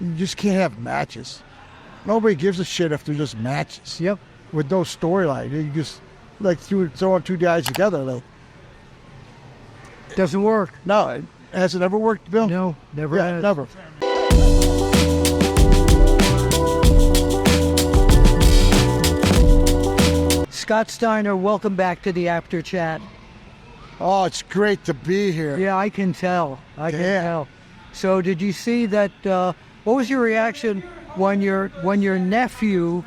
You just can't have matches. Nobody gives a shit if they're just matches. Yep. With no storyline. You just like throwing two guys together. Like, doesn't work. No, has it ever worked, Bill? No, never has. Never. Scott Steiner, welcome back to the Apter chat. Oh, it's great to be here. Yeah, I can tell. I can tell. So did you see that, what was your reaction when your nephew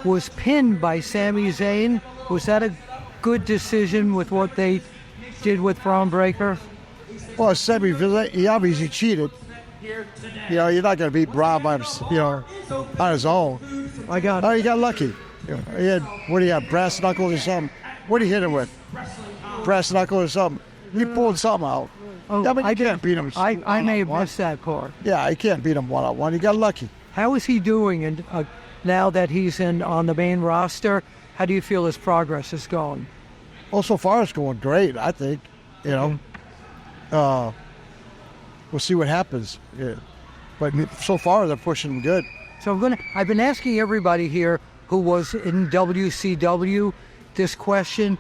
was pinned by Sami Zayn? Was that a good decision with what they did with Bron Breakker? Well, Sami, he obviously cheated. You know, you're not going to beat Bron by, on his own. He got lucky. He had, what do you have, brass knuckles or something? What did he hit him with? Brass knuckles or something? He pulled something out. Oh, I mean, you can't beat him. I may have missed that part. Yeah, you can't beat him one-on-one. He got lucky. How is he doing? And now that he's on the main roster, how do you feel his progress is going? Well, so far it's going great, I think. You know, we'll see what happens. Yeah. But so far they're pushing him good. So I've been asking everybody here who was in WCW this question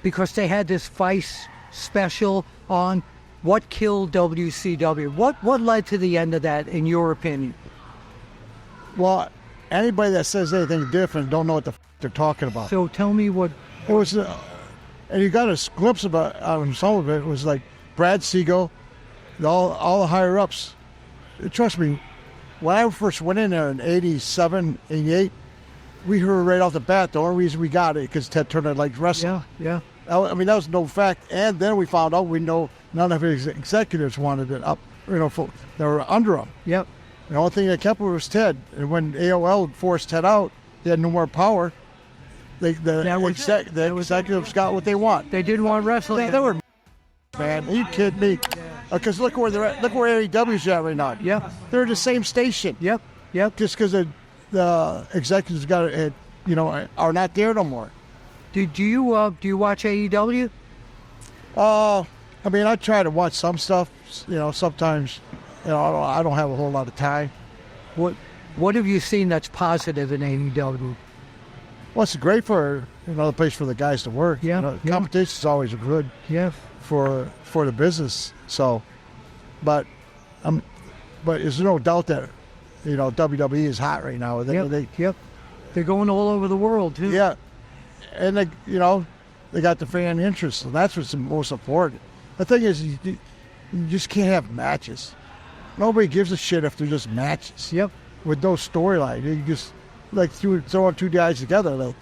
because they had this Vice special on what killed WCW. What led to the end of that, in your opinion? Well, anybody that says anything different don't know what the they're talking about. So tell me what... It was, and you got a glimpse of some of it. It was like Brad Siegel, all the higher-ups. Trust me, when I first went in there in 87, 88, we heard right off the bat the only reason we got it because Ted Turner liked wrestling. Yeah. I mean, that was no fact. And then we found out none of his executives wanted it up, they were under him. Yep. The only thing that kept it was Ted. And when AOL forced Ted out, they had no more power. The executives got what they want. They didn't want wrestling. They were, man. Are you kidding me? Because look where they're at. Look where AEW's at right now. Yeah. They're the same station. Yep. Just because the executives are not there no more. Do you watch AEW? I mean, I try to watch some stuff. Sometimes, I don't have a whole lot of time. What have you seen that's positive in AEW? Well, it's great for another place for the guys to work. Yeah. Competition is always good. Yeah. For the business. So, but there's no doubt that WWE is hot right now. Yep. They're going all over the world too. Yeah, and they got the fan interest, and that's what's the most important. The thing is, you just can't have matches. Nobody gives a shit if they're just matches. Yep. With no storyline, you just throwing two guys together.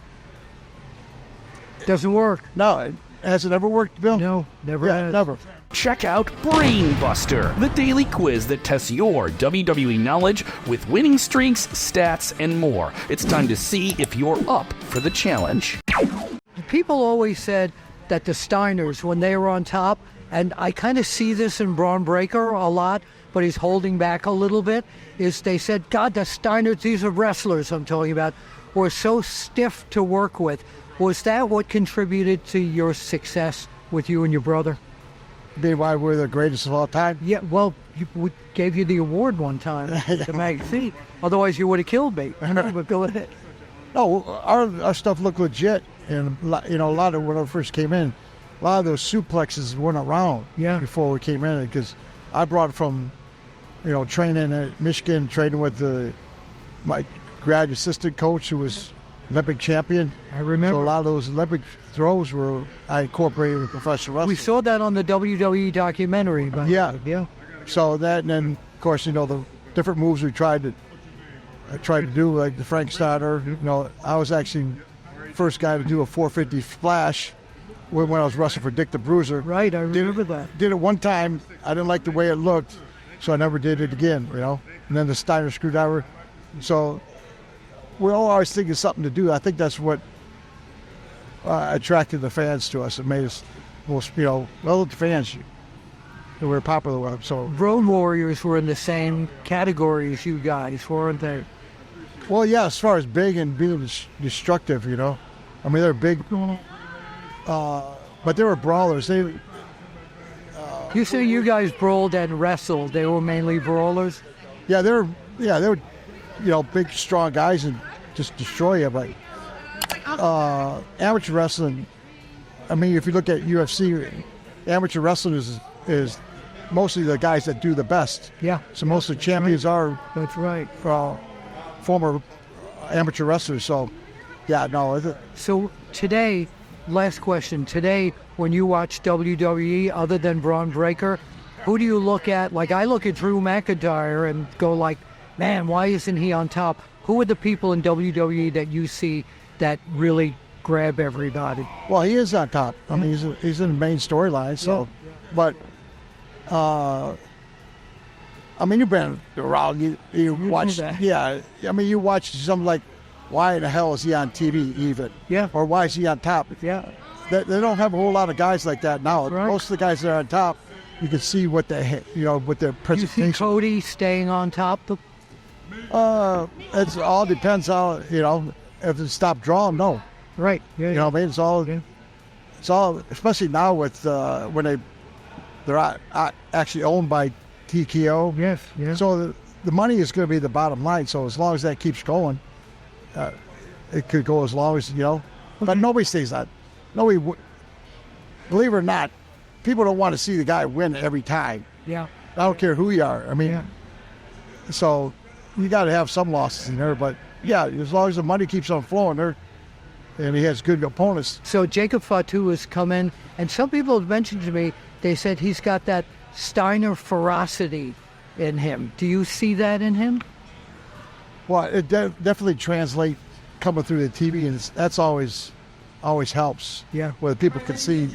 Doesn't work. No, has it ever worked, Bill? No, never has. Never. Check out BrainBuster, the daily quiz that tests your WWE knowledge with winning streaks, stats, and more. It's time to see if you're up for the challenge. People always said that the Steiners, when they were on top, and I kind of see this in Bron Breakker a lot, but he's holding back a little bit, is they said, God, the Steiners, these are wrestlers I'm talking about, were so stiff to work with. Was that what contributed to your success with you and your brother? Be why we're the greatest of all time? Yeah, well, we gave you the award one time, the magazine. Otherwise, you would have killed me. But go ahead. No, our stuff looked legit. And, a lot of when I first came in, a lot of those suplexes weren't around before we came in. Because I brought it from, training at Michigan, training with my grad assistant coach who was Olympic champion. I remember. So a lot of those Olympic throws I incorporated with professional wrestling. We saw that on the WWE documentary. Yeah. So that, and then of course the different moves we tried to do, like the Frank Steiner. I was actually the first guy to do a 450 splash when I was wrestling for Dick the Bruiser. Right, I remember that. Did it one time. I didn't like the way it looked, so I never did it again. And then the Steiner screwdriver. So we're always thinking something to do. I think that's what attracted the fans to us. It made us the fans. We were popular with them. So Road Warriors were in the same category as you guys, weren't they? Well, yeah, as far as big and being destructive, I mean, they're big, but they were brawlers. You say you guys brawled and wrestled. They were mainly brawlers? Yeah, Yeah, they were, big, strong guys and just destroy you. But amateur wrestling, I mean, if you look at UFC, amateur wrestling is mostly the guys that do the best. Yeah. So most of the champions are That's right. Former amateur wrestlers. So, yeah, no. So today, last question. Today, when you watch WWE, other than Bron Breakker, who do you look at? Like, I look at Drew McIntyre and go like, man, why isn't he on top? Who are the people in WWE that you see that really grab everybody? Well, he is on top. I mean, he's in the main storyline. So, but, I mean, you've been around. You watch. Yeah. I mean, you watch something like, why in the hell is he on TV even? Yeah. Or why is he on top? Yeah. They don't have a whole lot of guys like that now. Right. Most of the guys that are on top, you can see what with their You presentation. see Cody staying on top? It all depends how, if it stopped drawing, no. Right. Yeah. You know what I mean? It's all, especially now with when they're actually owned by TKO. Yes. Yeah. So the money is going to be the bottom line. So as long as that keeps going, it could go as long as, but nobody stays on. Nobody, believe it or not, people don't want to see the guy win every time. Yeah. I don't care who you are. I mean, so you got to have some losses in there. But yeah, as long as the money keeps on flowing there, and he has good opponents. So Jacob Fatu has come in, and some people have mentioned to me, they said he's got that Steiner ferocity in him. Do you see that in him? Well, it definitely translates coming through the TV, and that's always helps. Yeah. Where people can see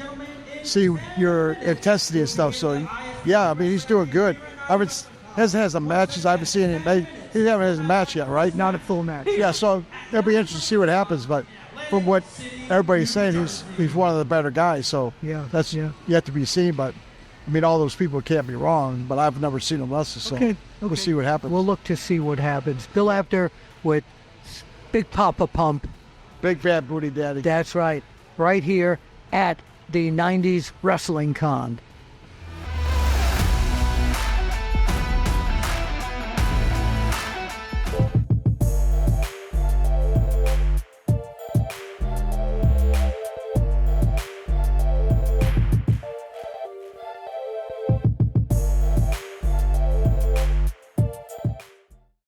your intensity and stuff. So, yeah, I mean, he's doing good. Hasn't had some matches. I haven't seen him. He hasn't had a match yet, right? Not a full match. Yeah, so it'll be interesting to see what happens. But from what everybody's saying, he's one of the better guys. So that's yet to be seen. But I mean, all those people can't be wrong. But I've never seen him wrestle, so we'll see what happens. We'll look to see what happens. Bill Apter with Big Papa Pump. Big Fat Booty Daddy. That's right. Right here at the 90s Wrestling Con.